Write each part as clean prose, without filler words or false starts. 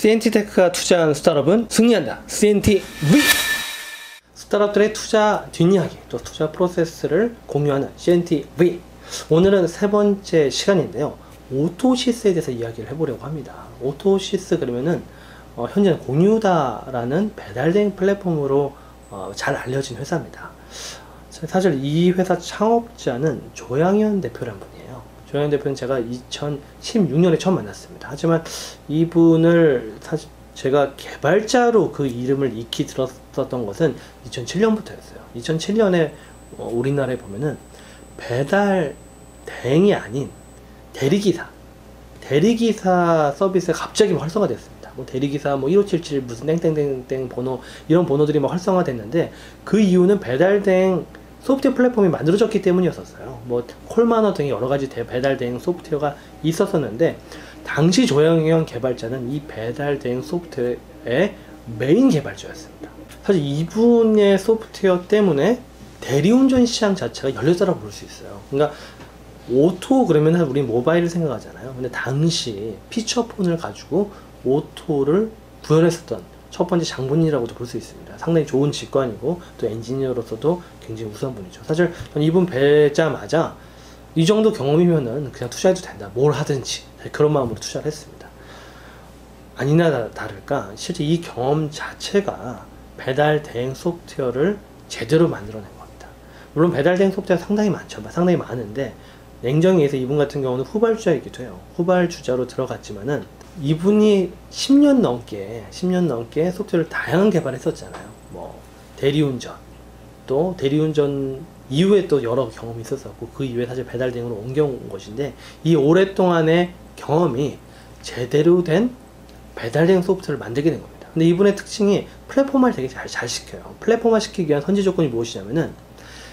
CNT테크가 투자한 스타트업은 승리한다. CNTV! 스타트업들의 투자 뒷이야기, 또 투자 프로세스를 공유하는 CNTV. 오늘은 세 번째 시간인데요. 오토시스에 대해서 이야기를 해보려고 합니다. 오토시스 그러면은 현재는 공유다라는 배달대행 플랫폼으로 잘 알려진 회사입니다. 사실 이 회사 창업자는 조양현 대표라는 분이에요. 조양현 대표는 제가 2016년에 처음 만났습니다. 하지만 이분을 사실 제가 개발자로 그 이름을 익히 들었었던 것은 2007년부터였어요. 2007년에 우리나라에 보면은 배달 대행이 아닌 대리기사 서비스가 갑자기 활성화됐습니다. 뭐 대리기사 1577 무슨 땡땡땡땡 번호, 이런 번호들이 활성화됐는데, 그 이유는 배달 대행 소프트웨어 플랫폼이 만들어졌기 때문이었어요. 뭐 콜마너 등의 여러 가지 배달 대행 소프트웨어가 있었었는데, 당시 조양현 개발자는 이 배달 대행 소프트웨어의 메인 개발자였습니다. 사실 이분의 소프트웨어 때문에 대리운전 시장 자체가 열렸다고 볼 수 있어요. 그러니까 오토 그러면 우리 모바일을 생각하잖아요. 근데 당시 피처폰을 가지고 오토를 구현했었던 첫 번째 장본인이라고도 볼 수 있습니다. 상당히 좋은 직관이고 또 엔지니어로서도 굉장히 우수한 분이죠. 사실 이분 뵈자마자 이 정도 경험이면은 그냥 투자해도 된다, 뭘 하든지, 그런 마음으로 투자를 했습니다. 아니나 다를까 실제 이 경험 자체가 배달 대행 소프트웨어를 제대로 만들어낸 겁니다. 물론 배달 대행 소프트웨어가 상당히 많죠. 상당히 많은데, 냉정히 얘기해서 이분 같은 경우는 후발주자이기도 해요. 후발주자로 들어갔지만은 이분이 10년 넘게 소프트웨어를 다양한 개발했었잖아요. 뭐 대리운전, 또 대리운전 이후에 또 여러 경험이 있었었고, 그 이후에 사실 배달 대행으로 옮겨온 것인데, 이 오랫동안의 경험이 제대로 된 배달 대행 소프트웨어를 만들게 된 겁니다. 근데 이분의 특징이 플랫폼화를 되게 잘 시켜요. 플랫폼화 시키기 위한 선제 조건이 무엇이냐면은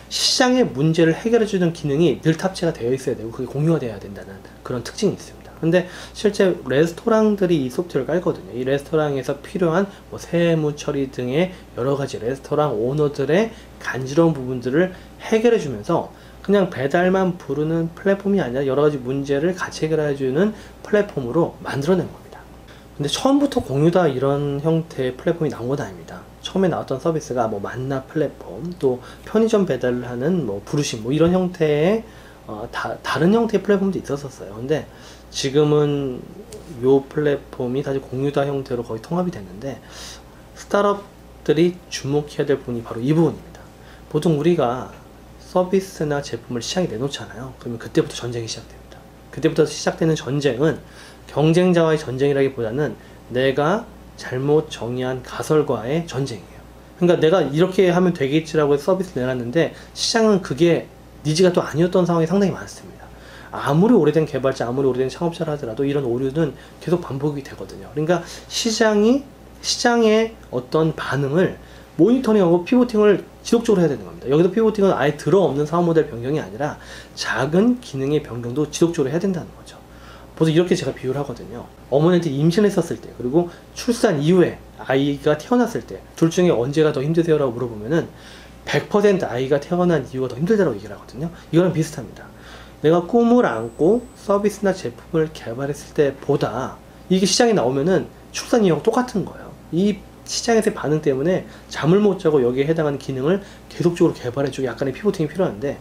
시장의 문제를 해결해주는 기능이 늘 탑재가 되어 있어야 되고, 그게 공유가 되어야 된다는 그런 특징이 있습니다. 근데 실제 레스토랑들이 이 소프트웨어를 깔거든요. 이 레스토랑에서 필요한 세무 처리 등의 여러 가지 레스토랑 오너들의 간지러운 부분들을 해결해 주면서 그냥 배달만 부르는 플랫폼이 아니라 여러 가지 문제를 같이 해결해 주는 플랫폼으로 만들어낸 겁니다. 근데 처음부터 공유다 이런 형태의 플랫폼이 나온 건 아닙니다. 처음에 나왔던 서비스가 만나 플랫폼, 또 편의점 배달을 하는 부르심 이런 형태의 다른 형태의 플랫폼도 있었어요. 근데 지금은 요 플랫폼이 사실 공유다 형태로 거의 통합이 됐는데, 스타트업들이 주목해야 될 부분이 바로 이 부분입니다. 보통 우리가 서비스나 제품을 시장에 내놓잖아요. 그러면 그때부터 전쟁이 시작됩니다. 그때부터 시작되는 전쟁은 경쟁자와의 전쟁이라기보다는 내가 잘못 정의한 가설과의 전쟁이에요. 그러니까 내가 이렇게 하면 되겠지라고 해서 서비스 내놨는데 시장은 그게 니즈가 또 아니었던 상황이 상당히 많습니다. 아무리 오래된 개발자, 아무리 오래된 창업자라 하더라도 이런 오류는 계속 반복이 되거든요. 그러니까 시장의 어떤 반응을 모니터링하고 피보팅을 지속적으로 해야 되는 겁니다. 여기서 피보팅은 아예 들어없는 사업 모델 변경이 아니라 작은 기능의 변경도 지속적으로 해야 된다는 거죠. 보통 이렇게 제가 비유를 하거든요. 어머니한테 임신했었을 때, 그리고 출산 이후에 아이가 태어났을 때, 둘 중에 언제가 더 힘드세요? 라고 물어보면은 100% 아이가 태어난 이유가 더 힘들다고 얘기를 하거든요. 이거랑 비슷합니다. 내가 꿈을 안고 서비스나 제품을 개발했을 때보다 이게 시장에 나오면은 출산 이유가 똑같은 거예요. 이 시장에서의 반응 때문에 잠을 못 자고 여기에 해당하는 기능을 계속적으로 개발해주고 약간의 피보팅이 필요한데,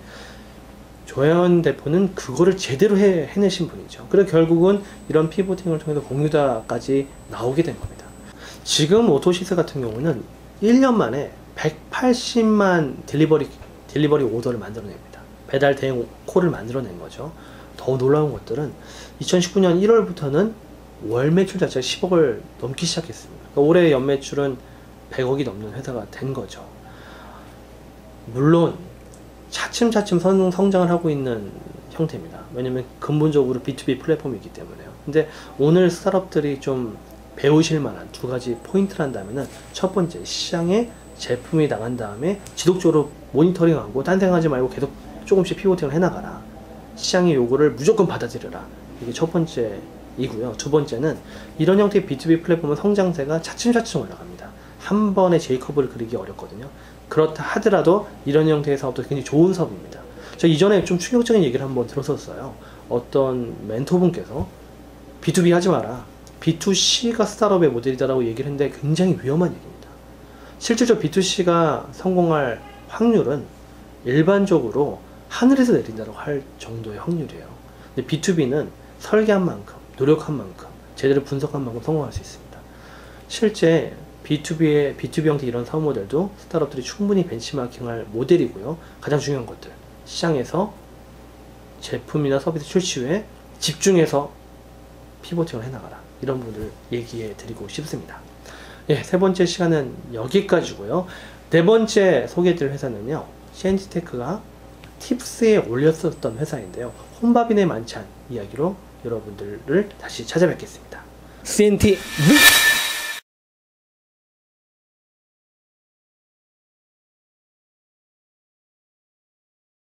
조양현 대표는 그거를 제대로 해내신 분이죠. 그래서 결국은 이런 피보팅을 통해서 공유다까지 나오게 된 겁니다. 지금 오토시스 같은 경우는 1년 만에 180만 딜리버리 오더를 만들어냅니다. 배달 대행 콜을 만들어낸 거죠. 더 놀라운 것들은 2019년 1월부터는 월 매출 자체가 10억을 넘기 시작했습니다. 그러니까 올해 연매출은 100억이 넘는 회사가 된 거죠. 물론 차츰차츰 성장을 하고 있는 형태입니다. 왜냐면 근본적으로 B2B 플랫폼이기 때문에요. 근데 오늘 스타트업들이 좀 배우실 만한 두 가지 포인트를 한다면은, 첫 번째, 시장에 제품이 나간 다음에 지속적으로 모니터링하고 딴 생각하지 말고 계속 조금씩 피보팅을 해나가라. 시장의 요구를 무조건 받아들여라. 이게 첫 번째이고요. 두 번째는 이런 형태의 B2B 플랫폼은 성장세가 차츰차츰 올라갑니다. 한 번에 J커브를 그리기 어렵거든요. 그렇다 하더라도 이런 형태의 사업도 굉장히 좋은 사업입니다. 저 이전에 좀 충격적인 얘기를 한번 들었었어요. 어떤 멘토분께서 B2B 하지 마라. B2C가 스타트업의 모델이다라고 얘기를 했는데 굉장히 위험한 얘기입니다. 실질적으로 B2C가 성공할 확률은 일반적으로 하늘에서 내린다고 할 정도의 확률이에요. 근데 B2B는 설계한 만큼, 노력한 만큼, 제대로 분석한 만큼 성공할 수 있습니다. 실제 B2B 형태 이런 사업 모델도 스타트업들이 충분히 벤치마킹할 모델이고요. 가장 중요한 것들, 시장에서 제품이나 서비스 출시 후에 집중해서 피보팅을 해나가라. 이런 부분을 얘기해 드리고 싶습니다. 예, 세 번째 시간은 여기까지고요. 네 번째 소개해드릴 회사는요, CNG테크가 팁스에 올렸었던 회사인데요. 혼밥인의 만찬 이야기로 여러분들을 다시 찾아뵙겠습니다. CNT